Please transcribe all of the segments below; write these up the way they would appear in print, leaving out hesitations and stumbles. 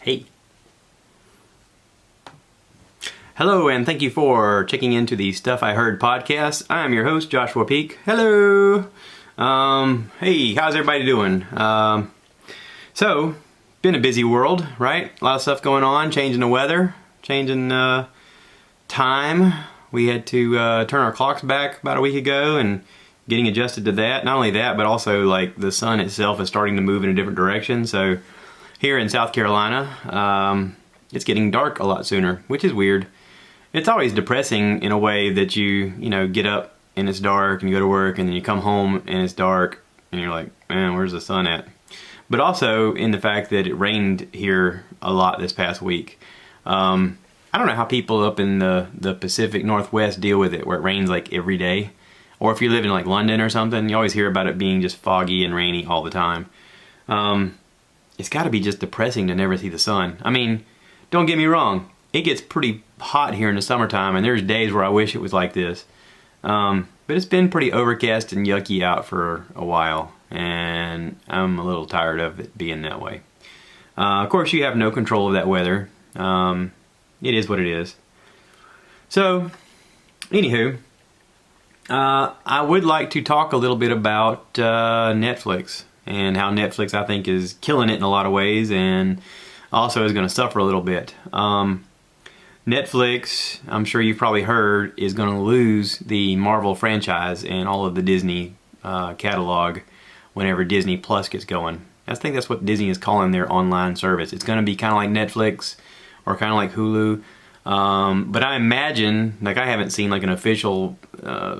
Hey. Hello, and thank you for checking into the Stuff I Heard podcast. I'm your host, Joshua Peak. Hello. Hey, how's everybody doing? So, been a busy world, right? A lot of stuff going on, changing the weather, changing time. We had to turn our clocks back about a week ago and getting adjusted to that. Not only that, but also like the sun itself is starting to move in a different direction. So here in South Carolina, it's getting dark a lot sooner, which is weird. It's always depressing in a way that you get up and it's dark and you go to work and then you come home and it's dark and you're like, man, where's the sun at? But also in the fact that it rained here a lot this past week. I don't know how people up in the Pacific Northwest deal with it, where it rains like every day. Or if you live in like London or something, you always hear about it being just foggy and rainy all the time. It's got to be just depressing to never see the sun. I mean, don't get me wrong. It gets pretty hot here in the summertime, and there's days where I wish it was like this. But it's been pretty overcast and yucky out for a while, and I'm a little tired of it being that way. Of course, you have no control of that weather. It is what it is. So, anywho, I would like to talk a little bit about Netflix and how Netflix, I think, is killing it in a lot of ways and also is going to suffer a little bit. Netflix, I'm sure you've probably heard, is going to lose the Marvel franchise and all of the Disney catalog whenever Disney Plus gets going. I think that's what Disney is calling their online service. It's going to be kind of like Netflix or kind of like Hulu. But I imagine, like, I haven't seen like an official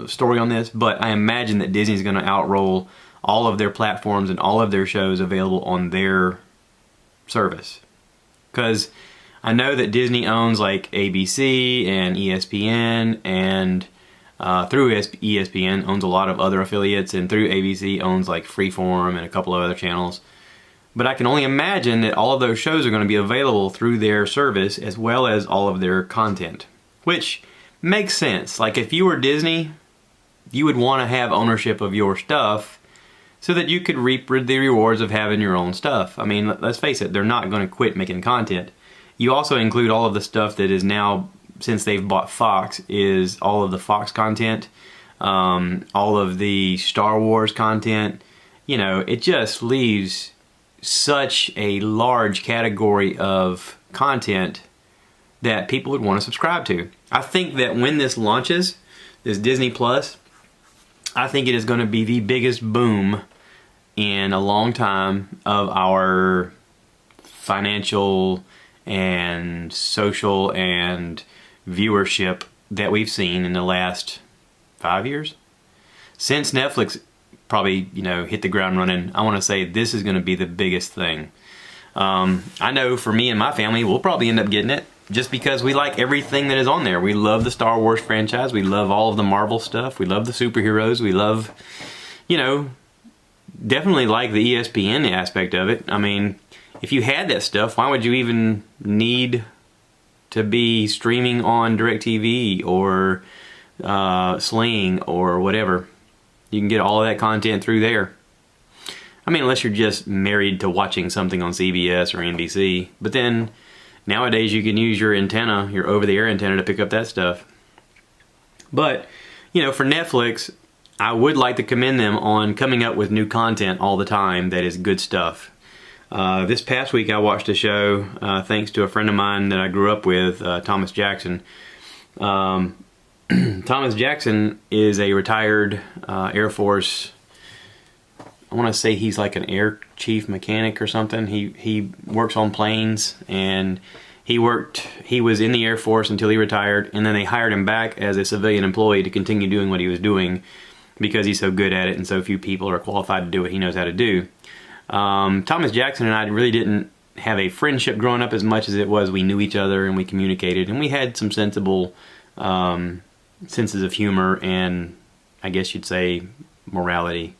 story on this, but I imagine that Disney's going to outroll all of their platforms and all of their shows available on their service. Because I know that Disney owns like ABC and ESPN, and through ESPN owns a lot of other affiliates, and through ABC owns like Freeform and a couple of other channels. But I can only imagine that all of those shows are going to be available through their service as well as all of their content. Which makes sense. Like, if you were Disney, you would want to have ownership of your stuff so that you could reap the rewards of having your own stuff. I mean, let's face it, they're not going to quit making content. You also include all of the stuff that is now, since they've bought Fox, is all of the Fox content, all of the Star Wars content. You know, it just leaves such a large category of content that people would want to subscribe to. I think that when this launches, this Disney Plus, I think it is going to be the biggest boom in a long time of our financial and social and viewership that we've seen in the last 5 years. Since Netflix probably, hit the ground running, I want to say this is going to be the biggest thing. I know for me and my family, we'll probably end up getting it just because we like everything that is on there. We love the Star Wars franchise. We love all of the Marvel stuff. We love the superheroes. We love, definitely like the ESPN aspect of it. I mean, if you had that stuff, why would you even need to be streaming on DirecTV or Sling or whatever? You can get all of that content through there. I mean, unless you're just married to watching something on CBS or NBC. But then, nowadays you can use your antenna, your over-the-air antenna, to pick up that stuff. But, for Netflix, I would like to commend them on coming up with new content all the time that is good stuff. This past week I watched a show, thanks to a friend of mine that I grew up with, Thomas Jackson. Thomas Jackson is a retired Air Force, I want to say he's like an air chief mechanic or something. He works on planes, and he was in the Air Force until he retired, and then they hired him back as a civilian employee to continue doing what he was doing because he's so good at it and so few people are qualified to do what he knows how to do. Thomas Jackson and I really didn't have a friendship growing up as much as it was we knew each other and we communicated, and we had some sensible senses of humor and, I guess you'd say, morality.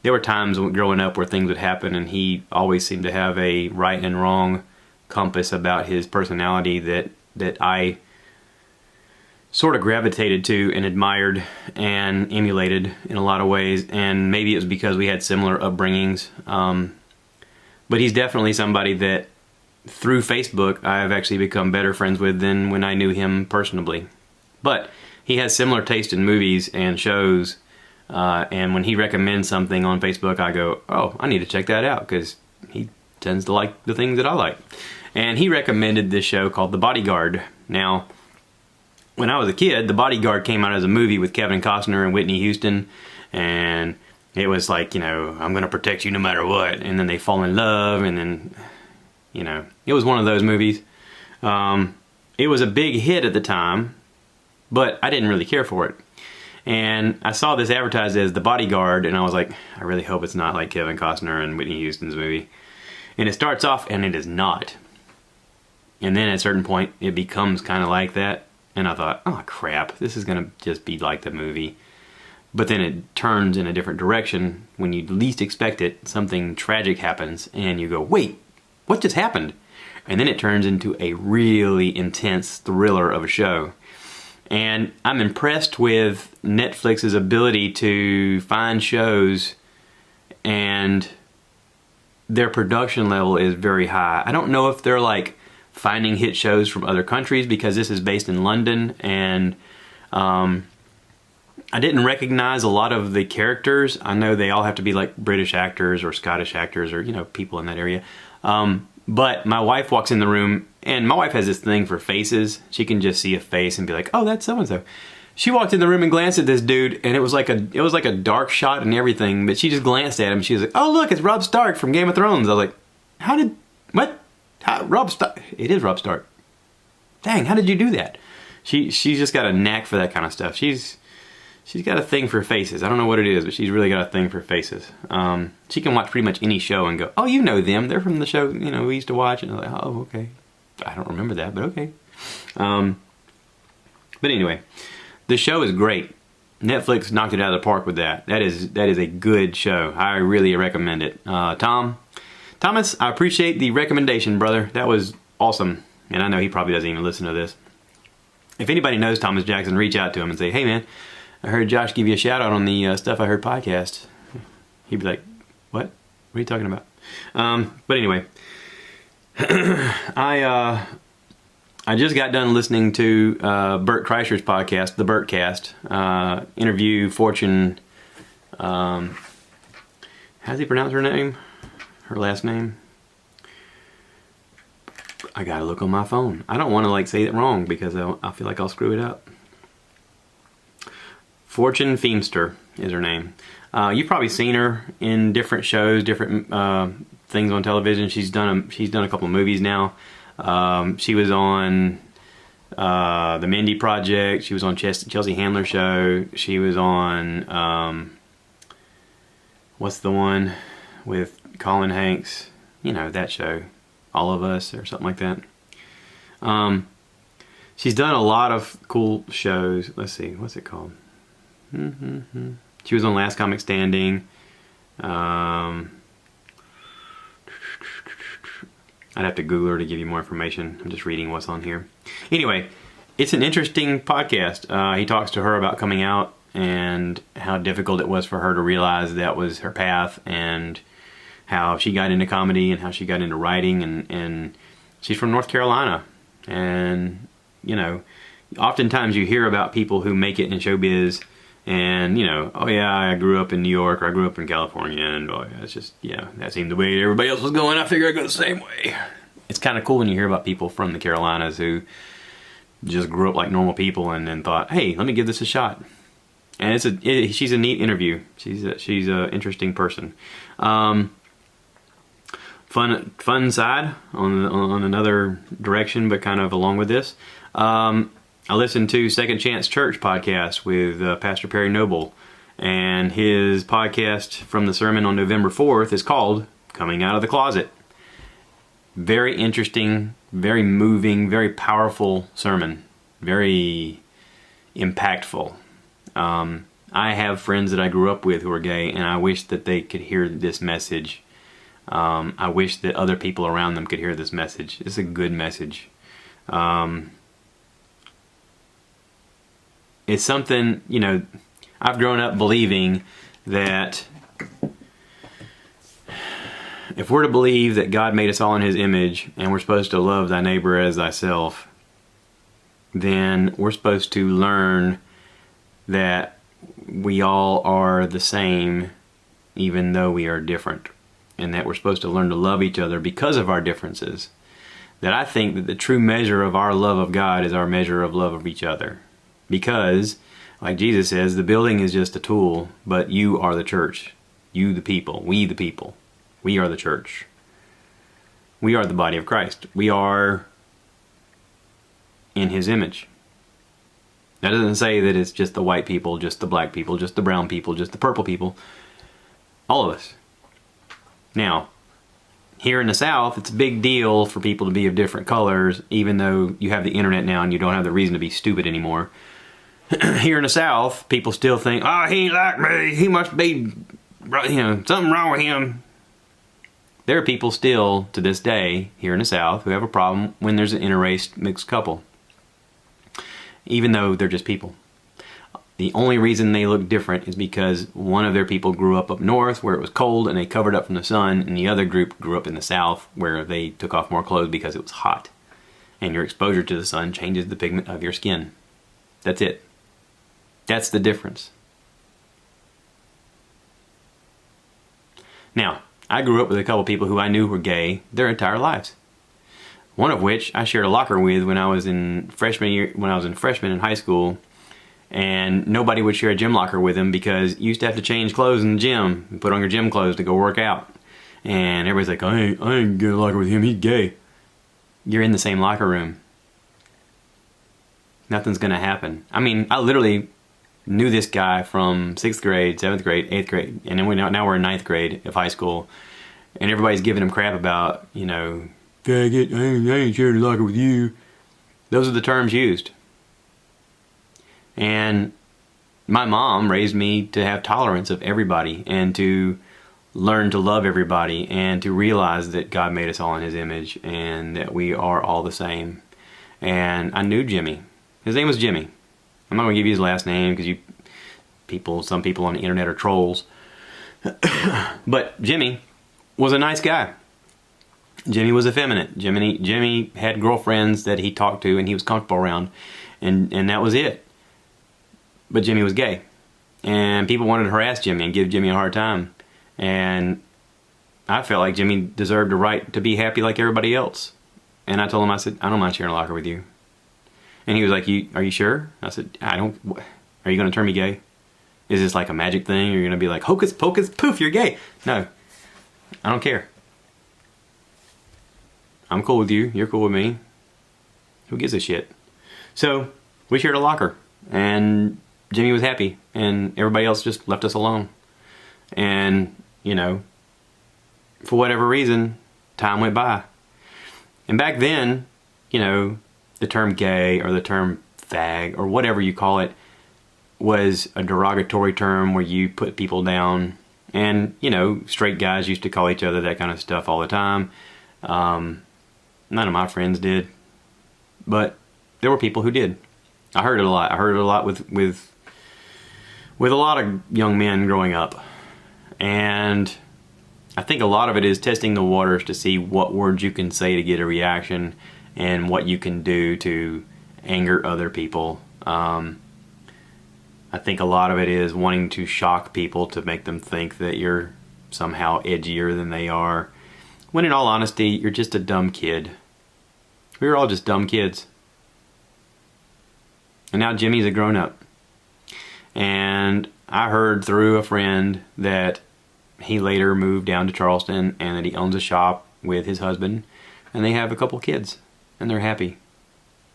There were times growing up where things would happen and he always seemed to have a right and wrong compass about his personality that I sort of gravitated to and admired and emulated in a lot of ways, and maybe it was because we had similar upbringings. But he's definitely somebody that through Facebook, I've actually become better friends with than when I knew him personally. But he has similar taste in movies and shows, and when he recommends something on Facebook, I go, oh, I need to check that out, because he tends to like the things that I like. And he recommended this show called The Bodyguard. Now, when I was a kid, The Bodyguard came out as a movie with Kevin Costner and Whitney Houston, and it was like, you know, I'm going to protect you no matter what, and then they fall in love, and then, you know, it was one of those movies. It was a big hit at the time, but I didn't really care for it. And I saw this advertised as The Bodyguard, and I was like, I really hope it's not like Kevin Costner and Whitney Houston's movie. And it starts off, and it is not. And then at a certain point, it becomes kind of like that. And I thought, oh crap, this is going to just be like the movie. But then it turns in a different direction. When you least expect it, something tragic happens, and you go, wait, what just happened? And then it turns into a really intense thriller of a show. And I'm impressed with Netflix's ability to find shows, and their production level is very high. I don't know if they're like finding hit shows from other countries, because this is based in London, and I didn't recognize a lot of the characters. I know they all have to be like British actors or Scottish actors, or, you know, people in that area. But my wife walks in the room, and my wife has this thing for faces. She can just see a face and be like, oh, that's so-and-so. She walked in the room and glanced at this dude, and it was like a dark shot and everything, but she just glanced at him. She was like, oh, look, it's Robb Stark from Game of Thrones. I was like, Robb Stark? It is Robb Stark. Dang, how did you do that? She's just got a knack for that kind of stuff. She's got a thing for faces. I don't know what it is, but she's really got a thing for faces. She can watch pretty much any show and go, oh, you know them. They're from the show, you know, we used to watch. And I'm like, oh, okay. I don't remember that, but okay. But anyway, the show is great. Netflix knocked it out of the park with that. That is a good show. I really recommend it. Thomas, I appreciate the recommendation, brother. That was awesome. And I know he probably doesn't even listen to this. If anybody knows Thomas Jackson, reach out to him and say, hey, man, I heard Josh give you a shout out on the Stuff I Heard podcast. He'd be like, what? What are you talking about? But anyway, I just got done listening to Bert Kreischer's podcast, The Bertcast. Interview Fortune. How does he pronounce her name? Her last name? I gotta look on my phone. I don't want to like say it wrong, because I feel like I'll screw it up. Fortune Feimster is her name. You've probably seen her in different shows, different things on television. She's done a couple of movies now. She was on The Mindy Project. She was on Chelsea Handler show. She was on what's the one with Colin Hanks? You know, that show, All of Us or something like that. She's done a lot of cool shows. Let's see, what's it called? She was on Last Comic Standing. I'd have to Google her to give you more information. I'm just reading what's on here. Anyway, it's an interesting podcast. He talks to her about coming out and how difficult it was for her to realize that was her path, and how she got into comedy and how she got into writing, and she's from North Carolina. And, you know, oftentimes you hear about people who make it in showbiz, and, you know, oh yeah, I grew up in New York, or I grew up in California, and oh yeah, it's just, yeah, that seemed the way everybody else was going. I figure I'd go the same way. It's kind of cool when you hear about people from the Carolinas who just grew up like normal people and then thought, hey, let me give this a shot. And she's a neat interview. She's a interesting person. Fun side on another direction, but kind of along with this. I listened to Second Chance Church podcast with Pastor Perry Noble, and his podcast from the sermon on November 4th is called Coming Out of the Closet. Very interesting, very moving, very powerful sermon. Very impactful. I have friends that I grew up with who are gay, and I wish that they could hear this message. I wish that other people around them could hear this message. It's a good message. It's something, you know, I've grown up believing that if we're to believe that God made us all in his image and we're supposed to love thy neighbor as thyself, then we're supposed to learn that we all are the same even though we are different, and that we're supposed to learn to love each other because of our differences. That I think that the true measure of our love of God is our measure of love of each other. Because, like Jesus says, the building is just a tool, but you are the church. You the people. We the people. We are the church. We are the body of Christ. We are in his image. That doesn't say that it's just the white people, just the black people, just the brown people, just the purple people. All of us. Now, here in the South, it's a big deal for people to be of different colors, even though you have the internet now and you don't have the reason to be stupid anymore. Here in the South, people still think, oh, he ain't like me, he must be, something wrong with him. There are people still, to this day, here in the South, who have a problem when there's an interrace mixed couple. Even though they're just people. The only reason they look different is because one of their people grew up north where it was cold and they covered up from the sun, and the other group grew up in the south where they took off more clothes because it was hot. And your exposure to the sun changes the pigment of your skin. That's it. That's the difference. Now, I grew up with a couple people who I knew were gay their entire lives. One of which I shared a locker with when I was in freshman in high school. And nobody would share a gym locker with him because you used to have to change clothes in the gym and put on your gym clothes to go work out. And everybody's like, I ain't get a locker with him, he's gay. You're in the same locker room. Nothing's gonna happen. I mean, I literally knew this guy from 6th grade, 7th grade, 8th grade, and then now we're in 9th grade of high school. And everybody's giving him crap about, faggot, I ain't sharing a locker with you. Those are the terms used. And my mom raised me to have tolerance of everybody and to learn to love everybody and to realize that God made us all in his image and that we are all the same. And I knew Jimmy. His name was Jimmy. I'm not going to give you his last name because some people on the internet are trolls. But Jimmy was a nice guy. Jimmy was effeminate. Jimmy had girlfriends that he talked to and he was comfortable around, and that was it. But Jimmy was gay, and people wanted to harass Jimmy and give Jimmy a hard time, and I felt like Jimmy deserved a right to be happy like everybody else. And I told him, I said, I don't mind sharing a locker with you. And he was like, are you sure? I said, are you going to turn me gay? Is this like a magic thing? You're going to be like, hocus pocus poof, you're gay. No, I don't care. I'm cool with you, you're cool with me. Who gives a shit? So we shared a locker, and Jimmy was happy, and everybody else just left us alone. And, for whatever reason, time went by. And back then, the term gay or the term fag or whatever you call it was a derogatory term where you put people down. And, straight guys used to call each other that kind of stuff all the time. None of my friends did. But there were people who did. I heard it a lot. I heard it a lot with a lot of young men growing up. And I think a lot of it is testing the waters to see what words you can say to get a reaction and what you can do to anger other people. I think a lot of it is wanting to shock people to make them think that you're somehow edgier than they are. When in all honesty, you're just a dumb kid. We were all just dumb kids. And now Jimmy's a grown-up. And I heard through a friend that he later moved down to Charleston and that he owns a shop with his husband. And they have a couple kids. And they're happy.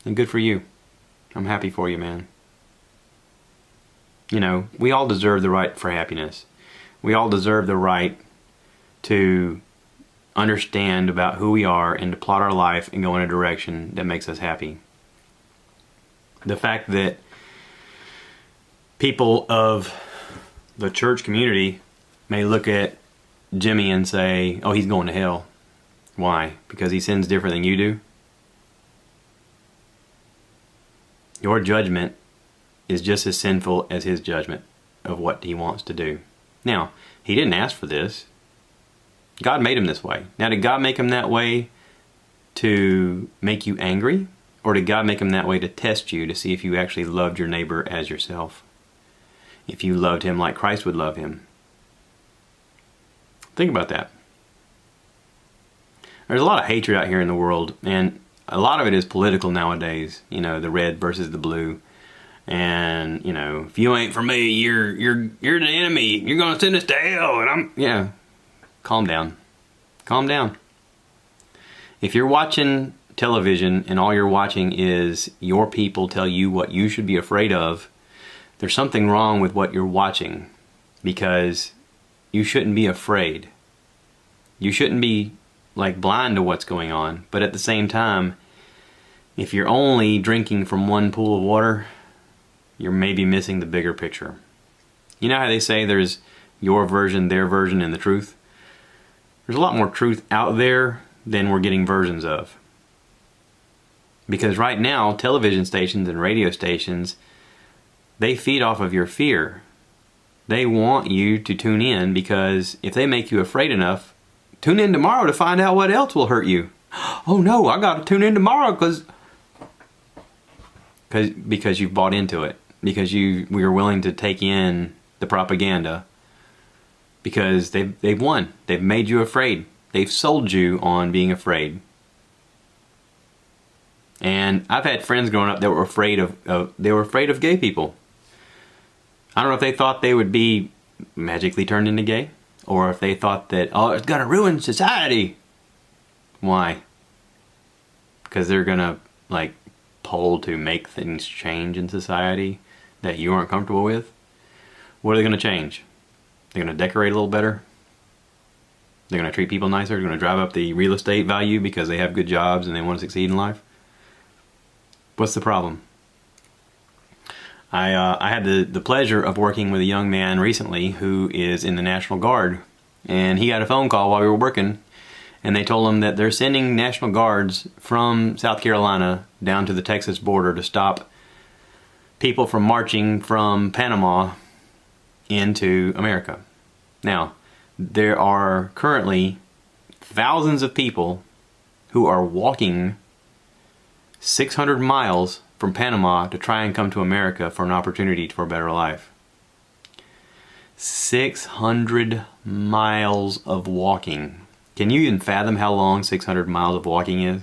And good for you. I'm happy for you, man. We all deserve the right for happiness. We all deserve the right to understand about who we are and to plot our life and go in a direction that makes us happy. The fact that people of the church community may look at Jimmy and say, oh, he's going to hell. Why? Because he sins different than you do? Your judgment is just as sinful as his judgment of what he wants to do. Now, he didn't ask for this. God made him this way. Now, did God make him that way to make you angry? Or did God make him that way to test you, to see if you actually loved your neighbor as yourself? If you loved him like Christ would love him? Think about that. There's a lot of hatred out here in the world, and a lot of it is political nowadays. You know, the red versus the blue. And, you know, if you ain't for me, you're the enemy. You're going to send us to hell. And yeah. Calm down. Calm down. If you're watching television and all you're watching is your people tell you what you should be afraid of, there's something wrong with what you're watching, because you shouldn't be afraid. You shouldn't be like blind to what's going on, but at the same time, if you're only drinking from one pool of water, you're maybe missing the bigger picture. You know how they say there's your version, their version, and the truth? There's a lot more truth out there than we're getting versions of. Because right now, television stations and radio stations, they feed off of your fear. They want you to tune in, because if they make you afraid enough, tune in tomorrow to find out what else will hurt you. Oh no, I got to tune in tomorrow because you've bought into it. Because we are willing to take in the propaganda. Because they've won. They've made you afraid. They've sold you on being afraid. And I've had friends growing up that were afraid of gay people. I don't know if they thought they would be magically turned into gay, or if they thought that, oh, it's gonna ruin society. Why? Because they're gonna like poll to make things change in society that you aren't comfortable with. What are they gonna change? They're gonna decorate a little better. They're gonna treat people nicer. They're gonna drive up the real estate value because they have good jobs and they want to succeed in life. What's the problem? I had the pleasure of working with a young man recently who is in the National Guard, and he got a phone call while we were working, and they told him that they're sending National Guards from South Carolina down to the Texas border to stop people from marching from Panama into America. Now, there are currently thousands of people who are walking 600 miles from Panama to try and come to America for an opportunity for a better life. 600 miles of walking. Can you even fathom how long 600 miles of walking is?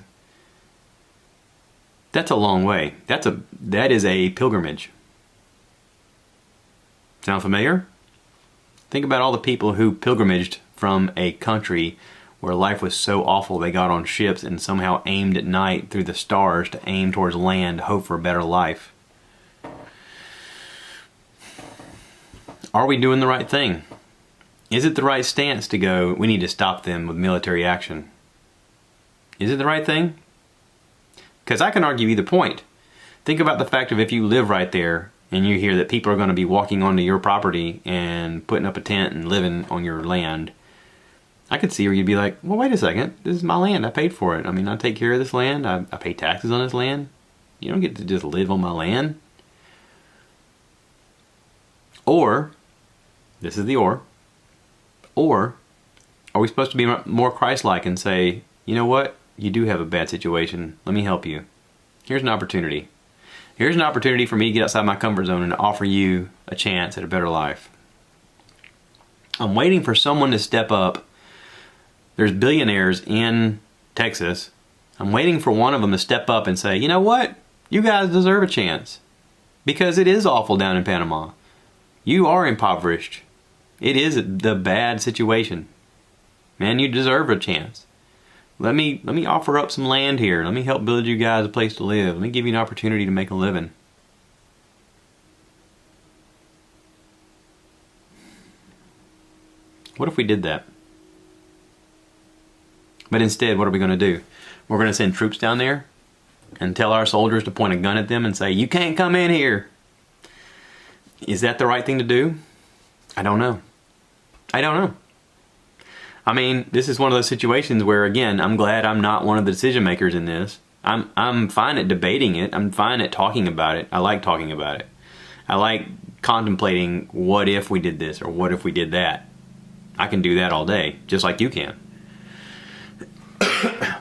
That's a long way. That is a pilgrimage. Sound familiar? Think about all the people who pilgrimaged from a country where life was so awful they got on ships and somehow aimed at night through the stars to aim towards land to hope for a better life. Are we doing the right thing? Is it the right stance to go, we need to stop them with military action? Is it the right thing? Because I can argue either point. Think about the fact of if you live right there and you hear that people are going to be walking onto your property and putting up a tent and living on your land, I could see where you'd be like, well, wait a second, this is my land, I paid for it. I mean, I take care of this land, I pay taxes on this land. You don't get to just live on my land. Or, this is the or are we supposed to be more Christ-like and say, you know what, you do have a bad situation, let me help you. Here's an opportunity. Here's an opportunity for me to get outside my comfort zone and offer you a chance at a better life. I'm waiting for someone to step up. There's billionaires in Texas. I'm waiting for one of them to step up and say, you know what? You guys deserve a chance. Because it is awful down in Panama. You are impoverished. It is the bad situation. Man, you deserve a chance. Let me offer up some land here. Let me help build you guys a place to live. Let me give you an opportunity to make a living. What if we did that? But instead, what are we going to do? We're going to send troops down there and tell our soldiers to point a gun at them and say, you can't come in here. Is that the right thing to do? I don't know. I don't know. I mean, this is one of those situations where, again, I'm glad I'm not one of the decision makers in this. I'm fine at debating it. I'm fine at talking about it. I like talking about it. I like contemplating what if we did this or what if we did that. I can do that all day, just like you can.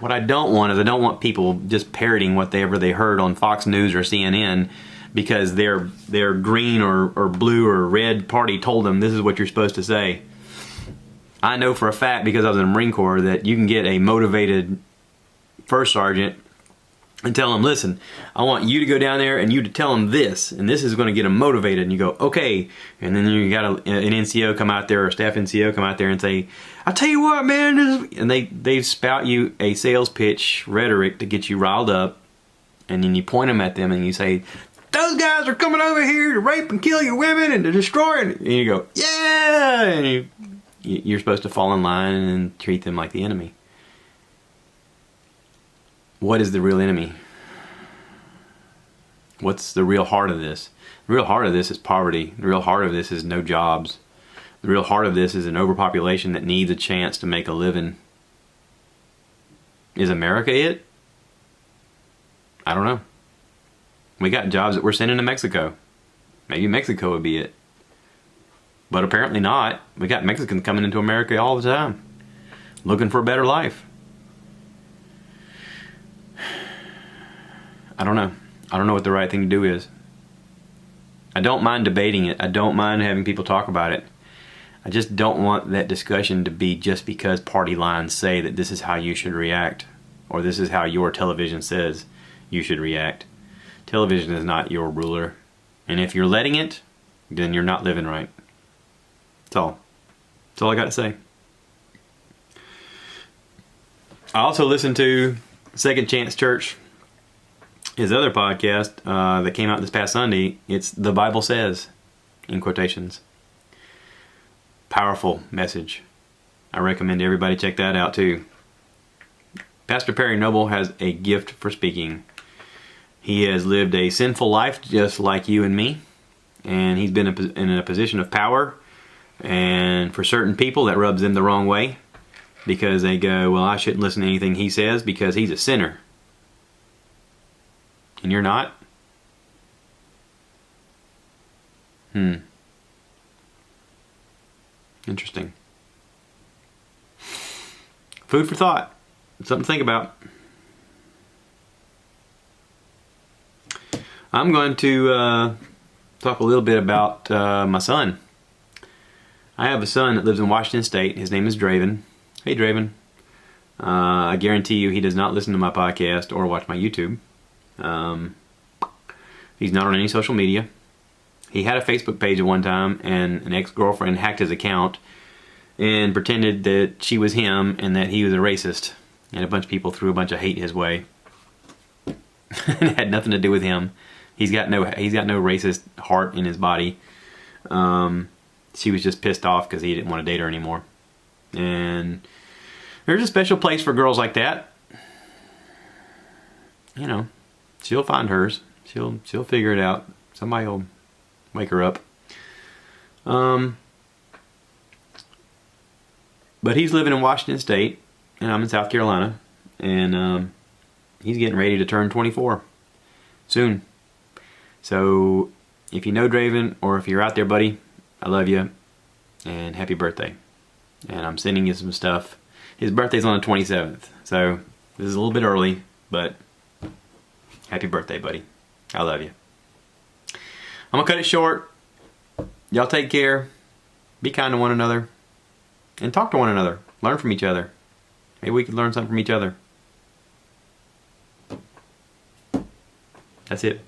What I don't want is I don't want people just parroting whatever they heard on Fox News or CNN because their green or blue or red party told them this is what you're supposed to say. I know for a fact, because I was in the Marine Corps, that you can get a motivated first sergeant and tell them, listen, I want you to go down there and you to tell them this, and this is going to get them motivated. And you go, okay. And then you got an NCO come out there, or staff NCO come out there and say, I'll tell you what, man. And they spout you a sales pitch rhetoric to get you riled up. And then you point them at them and you say, those guys are coming over here to rape and kill your women and to destroy it. And you go, yeah. And you're supposed to fall in line and treat them like the enemy. What is the real enemy? What's the real heart of this? The real heart of this is poverty. The real heart of this is no jobs. The real heart of this is an overpopulation that needs a chance to make a living. Is America it? I don't know. We got jobs that we're sending to Mexico. Maybe Mexico would be it. But apparently not. We got Mexicans coming into America all the time, looking for a better life. I don't know. I don't know what the right thing to do is. I don't mind debating it. I don't mind having people talk about it. I just don't want that discussion to be just because party lines say that this is how you should react, or this is how your television says you should react. Television is not your ruler. And if you're letting it, then you're not living right. That's all. That's all I got to say. I also listened to Second Chance Church, his other podcast that came out this past Sunday. It's The Bible Says, in quotations. Powerful message. I recommend everybody check that out too. Pastor Perry Noble has a gift for speaking. He has lived a sinful life just like you and me, and he's been in a position of power, and for certain people that rubs them the wrong way because they go, well, I shouldn't listen to anything he says because he's a sinner. And you're not? Interesting. Food for thought. Something to think about. I'm going to talk a little bit about my son. I have a son that lives in Washington State. His name is Draven. Hey, Draven. I guarantee you he does not listen to my podcast or watch my YouTube. He's not on any social media. He had a Facebook page at one time, and an ex-girlfriend hacked his account and pretended that she was him and that he was a racist. And a bunch of people threw a bunch of hate his way. It had nothing to do with him. He's got no racist heart in his body. She was just pissed off because he didn't want to date her anymore. And there's a special place for girls like that. You know, she'll find hers. She'll figure it out. Somebody will wake her up. But he's living in Washington State, and I'm in South Carolina, and he's getting ready to turn 24 soon. So if you know Draven, or if you're out there, buddy, I love you, and happy birthday. And I'm sending you some stuff. His birthday's on the 27th, so this is a little bit early, but happy birthday, buddy. I love you. I'm gonna cut it short. Y'all take care. Be kind to one another. And talk to one another. Learn from each other. Maybe we can learn something from each other. That's it.